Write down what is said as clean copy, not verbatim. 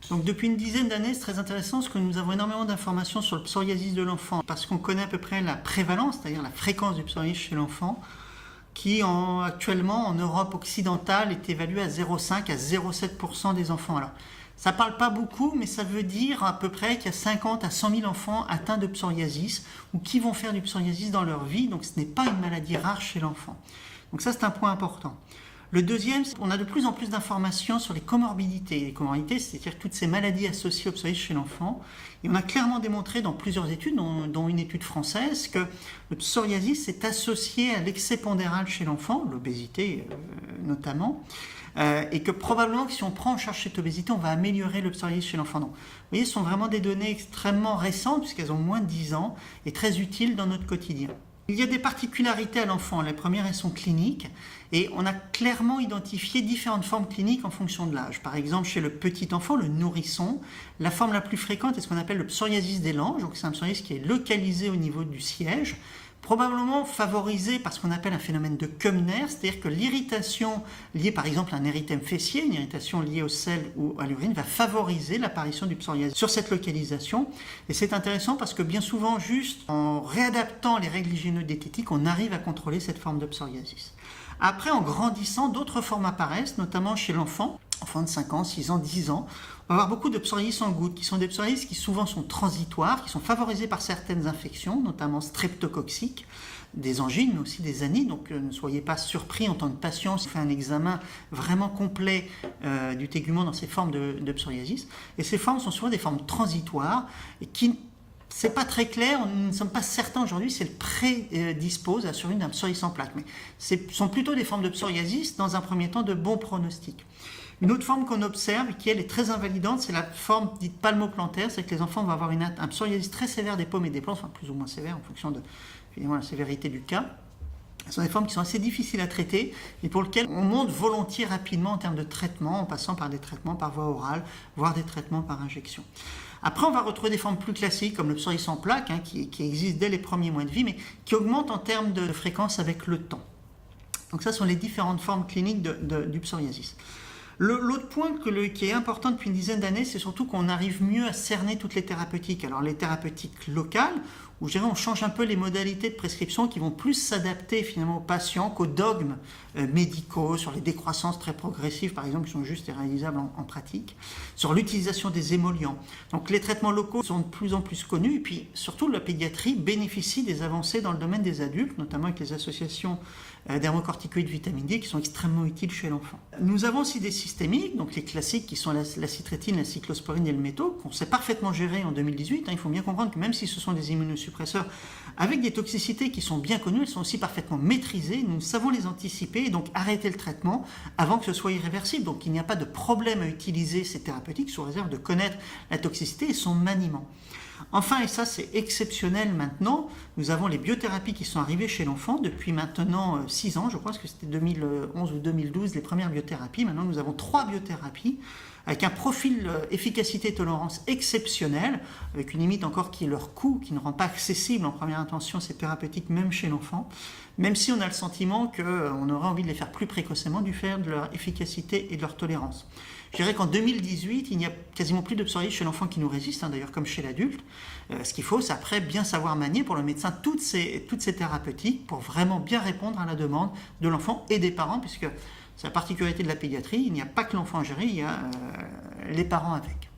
Donc depuis une dizaine d'années, c'est très intéressant parce que nous avons énormément d'informations sur le psoriasis de l'enfant, parce qu'on connaît à peu près la prévalence, c'est-à-dire la fréquence du psoriasis chez l'enfant, qui actuellement en Europe occidentale est évaluée à 0,5 à 0,7% des enfants. Alors, ça ne parle pas beaucoup, mais ça veut dire à peu près qu'il y a 50 à 100 000 enfants atteints de psoriasis ou qui vont faire du psoriasis dans leur vie, donc ce n'est pas une maladie rare chez l'enfant. Donc ça, c'est un point important. Le deuxième, c'est qu'on a de plus en plus d'informations sur les comorbidités. Les comorbidités, c'est-à-dire toutes ces maladies associées au psoriasis chez l'enfant. Et on a clairement démontré dans plusieurs études, dont une étude française, que le psoriasis est associé à l'excès pondéral chez l'enfant, l'obésité notamment, et que probablement que si on prend en charge cette obésité, on va améliorer le psoriasis chez l'enfant. Donc, vous voyez, ce sont vraiment des données extrêmement récentes, puisqu'elles ont moins de 10 ans, et très utiles dans notre quotidien. Il y a des particularités à l'enfant. Les premières, elles sont cliniques. Et on a clairement identifié différentes formes cliniques en fonction de l'âge. Par exemple, chez le petit enfant, le nourrisson, la forme la plus fréquente est ce qu'on appelle le psoriasis des langes. Donc c'est un psoriasis qui est localisé au niveau du siège, probablement favorisé par ce qu'on appelle un phénomène de Koemner, c'est-à-dire que l'irritation liée par exemple à un érythème fessier, une irritation liée au sel ou à l'urine, va favoriser l'apparition du psoriasis sur cette localisation. Et c'est intéressant parce que bien souvent, juste en réadaptant les règles hygiéno-diététiques, on arrive à contrôler cette forme de psoriasis. Après, en grandissant, d'autres formes apparaissent, notamment chez l'enfant de 5 ans, 6 ans, 10 ans. On va avoir beaucoup de psoriasis en gouttes, qui sont des psoriasis qui souvent sont transitoires, qui sont favorisés par certaines infections, notamment streptococciques, des angines, mais aussi des anites. Donc ne soyez pas surpris en tant que patient si on fait un examen vraiment complet du tégument dans ces formes de psoriasis. Et ces formes sont souvent des formes transitoires et qui c'est pas très clair, nous ne sommes pas certains aujourd'hui si elles prédisposent à la survenue d'un psoriasis en plaques. Mais ce sont plutôt des formes de psoriasis, dans un premier temps, de bons pronostics. Une autre forme qu'on observe, qui elle est très invalidante, c'est la forme dite palmoplantaire, c'est que les enfants vont avoir un psoriasis très sévère des paumes et des plans, enfin plus ou moins sévère en fonction de évidemment, la sévérité du cas. Ce sont des formes qui sont assez difficiles à traiter et pour lesquelles on monte volontiers rapidement en termes de traitement, en passant par des traitements par voie orale, voire des traitements par injection. Après, on va retrouver des formes plus classiques, comme le psoriasis en plaques, qui existe dès les premiers mois de vie, mais qui augmentent en termes de fréquence avec le temps. Donc ça sont les différentes formes cliniques du psoriasis. L'autre point qui est important depuis une dizaine d'années, c'est surtout qu'on arrive mieux à cerner toutes les thérapeutiques. Alors les thérapeutiques locales, où je dirais on change un peu les modalités de prescription qui vont plus s'adapter finalement aux patients qu'aux dogmes médicaux, sur les décroissances très progressives par exemple qui sont juste et réalisables en pratique, sur l'utilisation des émollients. Donc les traitements locaux sont de plus en plus connus et puis surtout la pédiatrie bénéficie des avancées dans le domaine des adultes, notamment avec les associations dermocorticoïdes vitamine D qui sont extrêmement utiles chez l'enfant. Nous avons aussi des systémiques, donc les classiques qui sont la citrétine, la cyclosporine et le métaux, qu'on sait parfaitement gérer en 2018. Il faut bien comprendre que même si ce sont des immunosuppresseurs avec des toxicités qui sont bien connues, elles sont aussi parfaitement maîtrisées. Nous savons les anticiper et donc arrêter le traitement avant que ce soit irréversible. Donc il n'y a pas de problème à utiliser ces thérapeutiques sous réserve de connaître la toxicité et son maniement. Enfin, et ça c'est exceptionnel maintenant, nous avons les biothérapies qui sont arrivées chez l'enfant depuis maintenant 6 ans, je crois que c'était 2011 ou 2012 les premières biothérapies. Maintenant nous avons 3 biothérapies avec un profil efficacité-tolérance exceptionnel, avec une limite encore qui est leur coût, qui ne rend pas accessible en première intention ces thérapeutiques même chez l'enfant, même si on a le sentiment qu'on aurait envie de les faire plus précocement du fait de leur efficacité et de leur tolérance. Je dirais qu'en 2018, il n'y a quasiment plus de psoriasis chez l'enfant qui nous résiste, d'ailleurs comme chez l'adulte. Ce qu'il faut, c'est après bien savoir manier pour le médecin toutes ces thérapeutiques pour vraiment bien répondre à la demande de l'enfant et des parents, puisque c'est la particularité de la pédiatrie, il n'y a pas que l'enfant à gérer, il y a les parents avec.